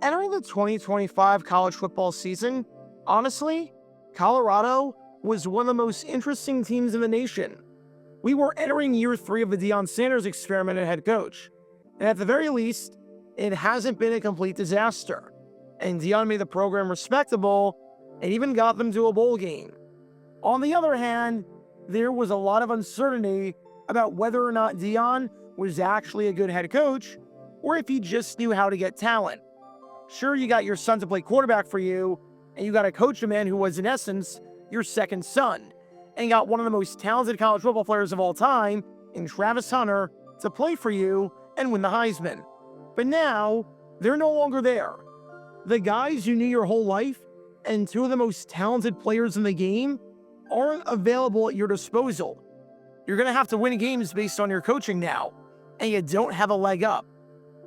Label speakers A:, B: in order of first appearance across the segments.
A: Entering the 2025 college football season, honestly, Colorado was one of the most interesting teams in the nation. We were entering year 3 of the Deion Sanders experiment at head coach, and at the very least, it hasn't been a complete disaster. And Deion made the program respectable and even got them to a bowl game. On the other hand, there was a lot of uncertainty about whether or not Deion was actually a good head coach, or if he just knew how to get talent. Sure, you got your son to play quarterback for you, and you got to coach a man who was, in essence, your second son, and got one of the most talented college football players of all time, in Travis Hunter, to play for you and win the Heisman. But now, they're no longer there. The guys you knew your whole life, and two of the most talented players in the game, aren't available at your disposal. You're going to have to win games based on your coaching now, and you don't have a leg up.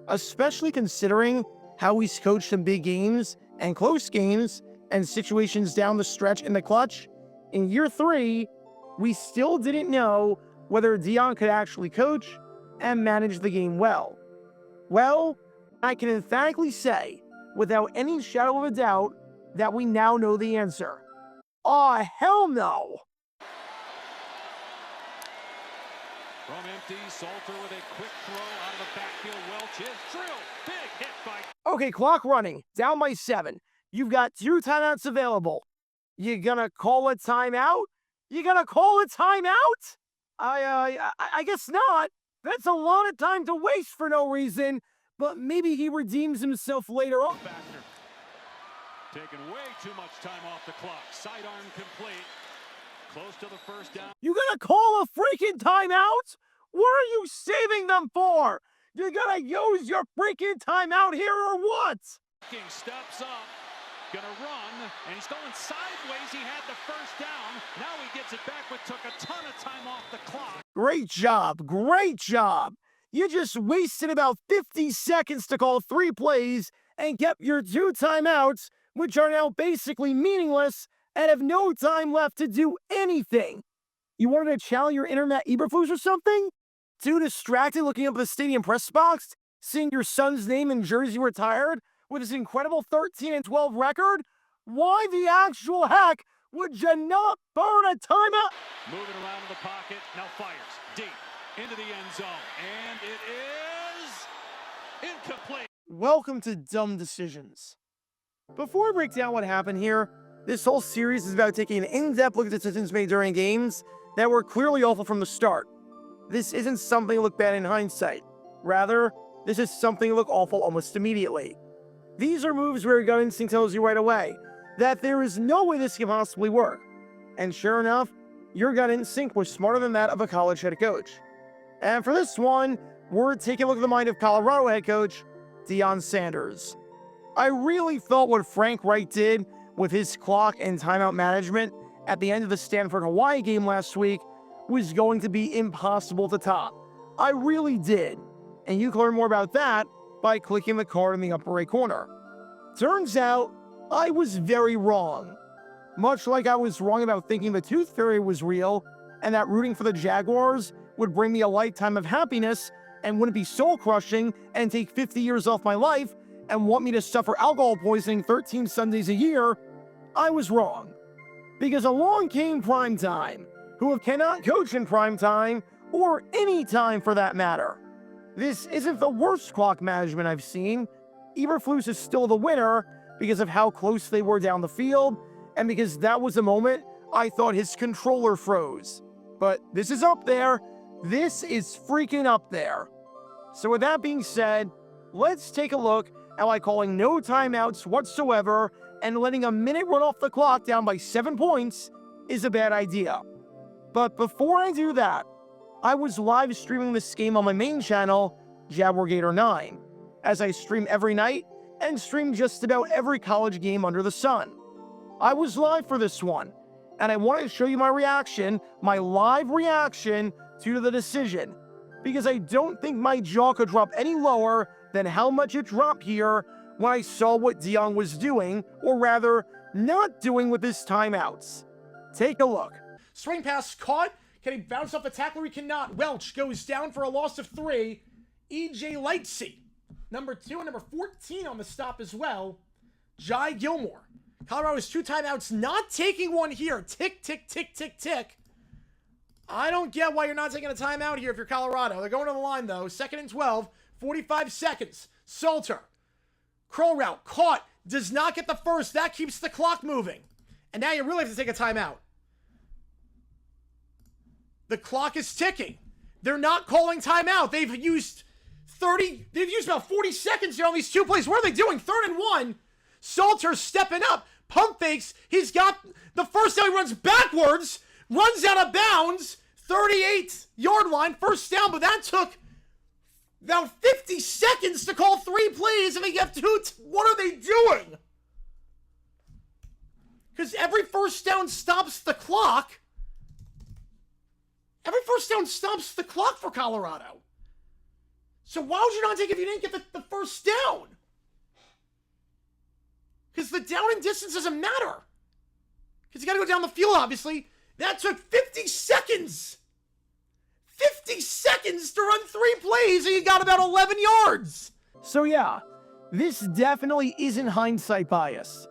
A: Especially considering how he's coached in big games and close games and situations down the stretch in the clutch. In year 3, we still didn't know whether Deion could actually coach and manage the game well. Well, I can emphatically say, without any shadow of a doubt, that we now know the answer. Aw, hell no!
B: From empty, Salter with a quick throw out of the backfield. Welch is drilled. Big hit by...
A: Okay, clock running. Down by 7. You've got 2 timeouts available. You gonna call a timeout? You gonna call a timeout? I guess not. That's a lot of time to waste for no reason, but maybe he redeems himself later on.
B: Backner. Taking way too much time off the clock. Sidearm complete. Close to the first down.
A: You gonna call a freaking timeout? What are you saving them for? You're gonna use your freaking timeout here or what?
B: Steps up, gonna run, and he's going sideways. He had the first down. Now he gets it back, but took a ton of time off the clock.
A: Great job, great job. You just wasted about 50 seconds to call 3 plays and kept your 2 timeouts, which are now basically meaningless and have no time left to do anything. You wanted to channel your internet Eberflus or something? Too distracted looking up at the stadium press box, seeing your son's name and jersey retired with his incredible 13-12 record? Why the actual heck would you not burn a timeout?
B: Moving around in the pocket, now fires deep into the end zone, and it is incomplete.
A: Welcome to Dumb Decisions. Before I break down what happened here, this whole series is about taking an in-depth look at decisions made during games that were clearly awful from the start. This isn't something to look bad in hindsight. Rather, this is something to look awful almost immediately. These are moves where your gut instinct tells you right away that there is no way this can possibly work. And sure enough, your gut instinct was smarter than that of a college head coach. And for this one, we're taking a look at the mind of Colorado head coach Deion Sanders. I really felt what Frank Reich did with his clock and timeout management at the end of the Stanford-Hawaii game last week was going to be impossible to top. I really did. And you can learn more about that by clicking the card in the upper right corner. Turns out, I was very wrong. Much like I was wrong about thinking the Tooth Fairy was real, and that rooting for the Jaguars would bring me a lifetime of happiness and wouldn't be soul-crushing and take 50 years off my life and want me to suffer alcohol poisoning 13 Sundays a year, I was wrong. Because along came prime time, who cannot coach in prime time, or any time for that matter. This isn't the worst clock management I've seen. Eberflus is still the winner because of how close they were down the field, and because that was a moment I thought his controller froze. But this is up there. This is freaking up there. So with that being said, let's take a look at why calling no timeouts whatsoever and letting a minute run off the clock down by 7 points is a bad idea. But before I do that, I was live streaming this game on my main channel, JaguarGator9, as I stream every night and stream just about every college game under the sun. I was live for this one, and I wanted to show you my reaction, my live reaction to the decision, because I don't think my jaw could drop any lower than how much it dropped here when I saw what Deion was doing, or rather, not doing with his timeouts. Take a look.
C: Swing pass caught. Can he bounce off the tackler? He cannot. Welch goes down for a loss of 3. E.J. Lightsey number 2 and number 14 on the stop as well. Jai Gilmore. Colorado has 2 timeouts, not taking one here. Tick, tick, tick, tick, tick. I don't get why you're not taking a timeout here if you're Colorado. They're going to the line, though. 2nd and 12, 45 seconds. Salter. Curl route, caught. Does not get the first. That keeps the clock moving. And now you really have to take a timeout. The clock is ticking. They're not calling timeout. They've used about 40 seconds here on these 2 plays. What are they doing? 3rd and 1. Salter stepping up. Pump fakes. He's got the first down. He runs backwards. Runs out of bounds. 38-yard line. First down, but that took about 50 seconds to call 3 plays and they get 2. What are they doing? Because every first down stops the clock. Every first down stops the clock for Colorado. So why would you not take it if you didn't get the first down? Because the down and distance doesn't matter. Because you got to go down the field, obviously. That took 50 seconds. 50 seconds to run 3 plays and you got about 11 yards.
A: So yeah, this definitely isn't hindsight bias.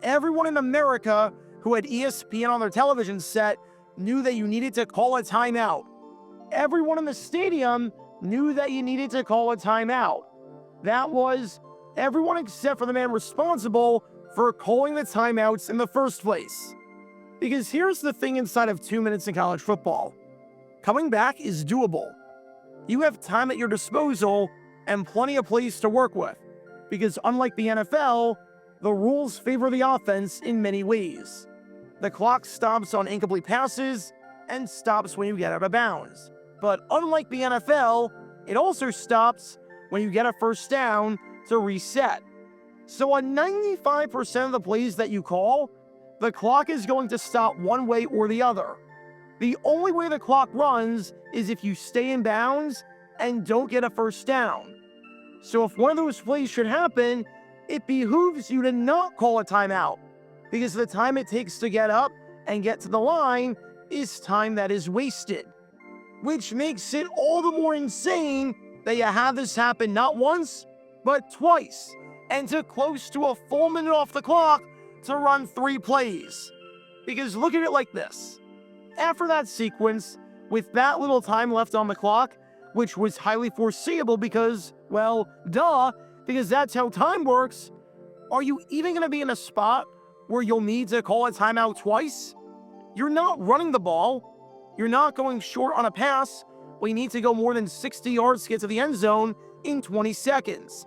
A: Everyone in America who had ESPN on their television set knew that you needed to call a timeout. Everyone in the stadium knew that you needed to call a timeout. That was everyone except for the man responsible for calling the timeouts in the first place. Because here's the thing inside of 2 minutes in college football. Coming back is doable. You have time at your disposal and plenty of plays to work with. Because unlike the NFL, the rules favor the offense in many ways. The clock stops on incomplete passes and stops when you get out of bounds. But unlike the NFL, it also stops when you get a first down to reset. So on 95% of the plays that you call, the clock is going to stop one way or the other. The only way the clock runs is if you stay in bounds and don't get a first down. So if one of those plays should happen, it behooves you to not call a timeout, because the time it takes to get up and get to the line is time that is wasted. Which makes it all the more insane that you have this happen not once, but twice, and took close to a full minute off the clock to run 3 plays. Because look at it like this. After that sequence, with that little time left on the clock, which was highly foreseeable because, well, duh, because that's how time works, are you even going to be in a spot where you'll need to call a timeout twice? You're not running the ball. You're not going short on a pass. We need to go more than 60 yards to get to the end zone in 20 seconds.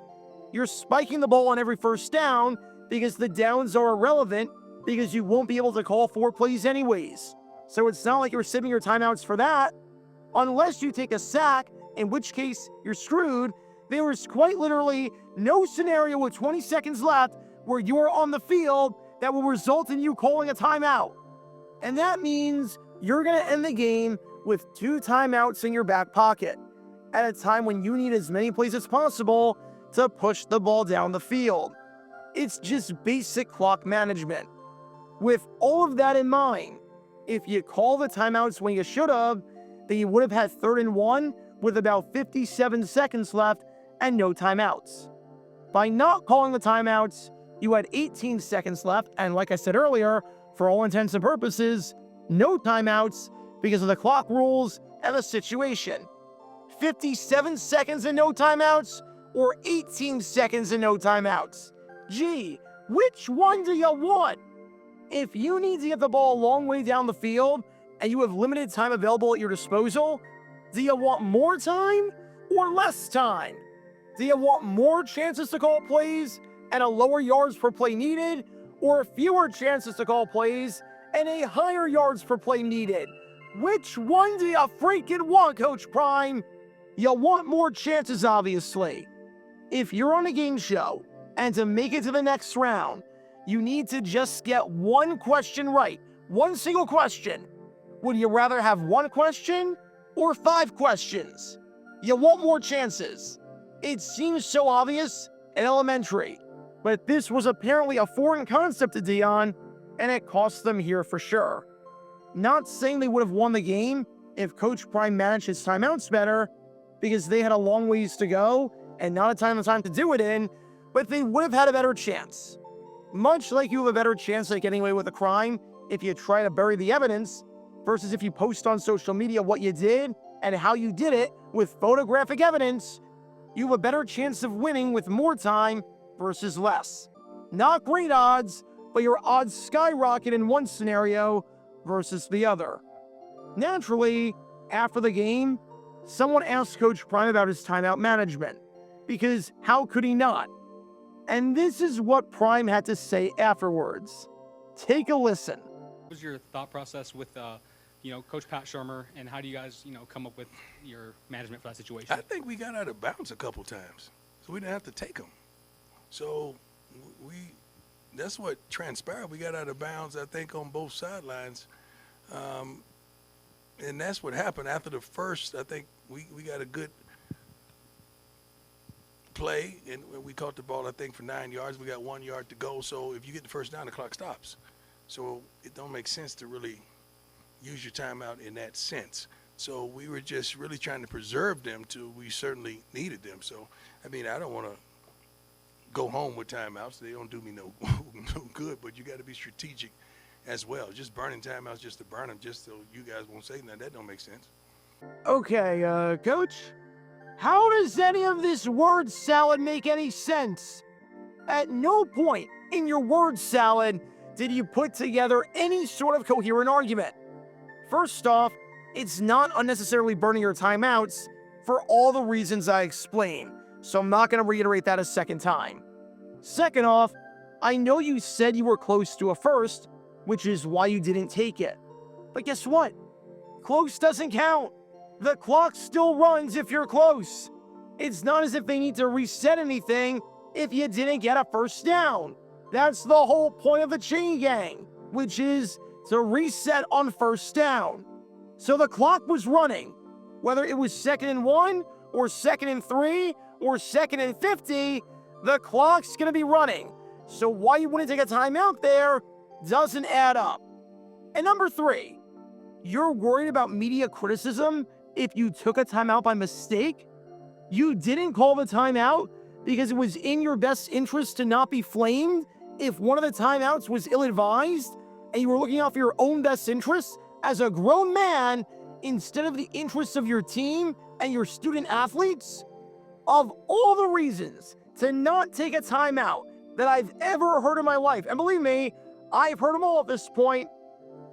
A: You're spiking the ball on every first down because the downs are irrelevant because you won't be able to call 4 plays anyways. So it's not like you're saving your timeouts for that. Unless you take a sack, in which case you're screwed. There is quite literally no scenario with 20 seconds left where you're on the field that will result in you calling a timeout. And that means you're going to end the game with 2 timeouts in your back pocket at a time when you need as many plays as possible to push the ball down the field. It's just basic clock management. With all of that in mind, if you call the timeouts when you should have, then you would have had 3rd and 1 with about 57 seconds left and no timeouts. By not calling the timeouts, you had 18 seconds left, and like I said earlier, for all intents and purposes, no timeouts because of the clock rules and the situation. 57 seconds and no timeouts, or 18 seconds and no timeouts? Gee, which one do you want? If you need to get the ball a long way down the field and you have limited time available at your disposal, do you want more time or less time? Do you want more chances to call plays and a lower yards per play needed, or fewer chances to call plays and a higher yards per play needed? Which one do you freaking want, Coach Prime? You want more chances, obviously. If you're on a game show and to make it to the next round, you need to just get one question right. One single question. Would you rather have 1 question or 5 questions? You want more chances. It seems so obvious and elementary, but this was apparently a foreign concept to Deion, and it cost them here for sure. Not saying they would have won the game if Coach Prime managed his timeouts better, because they had a long ways to go and not a ton of time to do it in, but they would have had a better chance. Much like you have a better chance at getting away with a crime if you try to bury the evidence versus if you post on social media what you did and how you did it with photographic evidence, you have a better chance of winning with more time versus less. Not great odds, but your odds skyrocket in one scenario versus the other. Naturally, after the game, someone asked Coach Prime about his timeout management, because how could he not? And this is what Prime had to say afterwards. Take a listen.
D: What was your thought process with, Coach Pat Shermer, and how do you guys, come up with your management for that situation?
E: I think we got out of bounds a couple times, so we didn't have to take them. So that's what transpired. We got out of bounds, I think, on both sidelines. And that's what happened. After the first, I think we got a good play, and we caught the ball, I think, for 9 yards. We got 1 yard to go. So if you get the first down, the clock stops. So it don't make sense to really use your timeout in that sense. So we were just really trying to preserve them till we certainly needed them. So, I mean, I don't want to go home with timeouts. They don't do me no good, but you got to be strategic as well. Just burning timeouts just to burn them, just so you guys won't say nothing. That don't make sense.
A: Okay, Coach, how does any of this word salad make any sense? At no point in your word salad did you put together any sort of coherent argument. First off, it's not unnecessarily burning your timeouts for all the reasons I explained, so I'm not going to reiterate that a second time. Second off, I know you said you were close to a first, which is why you didn't take it. But guess what? Close doesn't count. The clock still runs if you're close. It's not as if they need to reset anything if you didn't get a first down. That's the whole point of the chain gang, which is to reset on first down. So the clock was running. Whether it was 2nd and 1, or 2nd and 3, or 2nd and 50, the clock's going to be running. So why you wouldn't take a timeout there doesn't add up. And number 3, you're worried about media criticism if you took a timeout by mistake? You didn't call the timeout because it was in your best interest to not be flamed if one of the timeouts was ill-advised and you were looking out for your own best interests as a grown man instead of the interests of your team and your student athletes? Of all the reasons to not take a timeout that I've ever heard in my life, and believe me, I've heard them all at this point,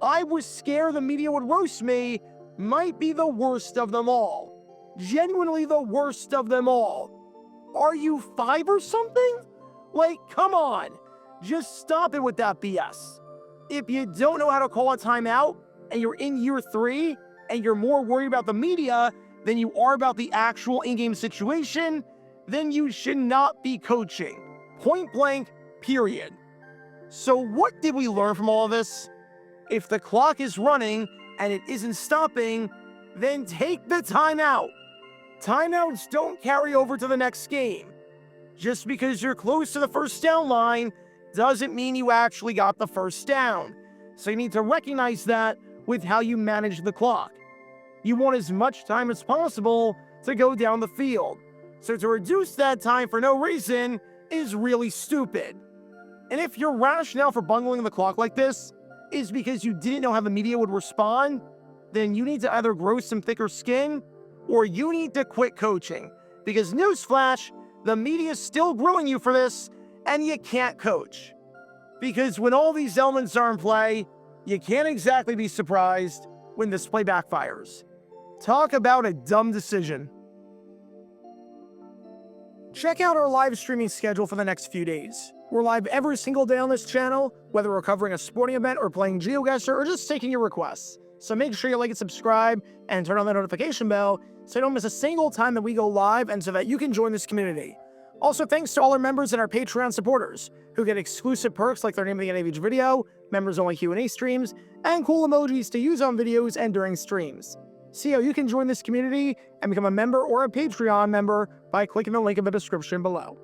A: I was scared the media would roast me, might be the worst of them all. Genuinely the worst of them all. Are you 5 or something? Like, come on. Just stop it with that BS. If you don't know how to call a timeout, and you're in year 3, and you're more worried about the media than you are about the actual in-game situation, then you should not be coaching. Point blank, period. So what did we learn from all of this? If the clock is running and it isn't stopping, then take the timeout. Timeouts don't carry over to the next game. Just because you're close to the first down line doesn't mean you actually got the first down. So you need to recognize that with how you manage the clock. You want as much time as possible to go down the field. So to reduce that time for no reason is really stupid. And if your rationale for bungling the clock like this is because you didn't know how the media would respond, then you need to either grow some thicker skin or you need to quit coaching. Because newsflash, the media is still growing you for this and you can't coach. Because when all these elements are in play, you can't exactly be surprised when this play backfires. Talk about a dumb decision. Check out our live streaming schedule for the next few days. We're live every single day on this channel, whether we're covering a sporting event or playing GeoGuessr or just taking your requests. So make sure you like and subscribe and turn on the notification bell so you don't miss a single time that we go live and so that you can join this community. Also, thanks to all our members and our Patreon supporters who get exclusive perks like their name at the end of each video, members-only Q&A streams, and cool emojis to use on videos and during streams. See how you can join this community and become a member or a Patreon member by clicking the link in the description below.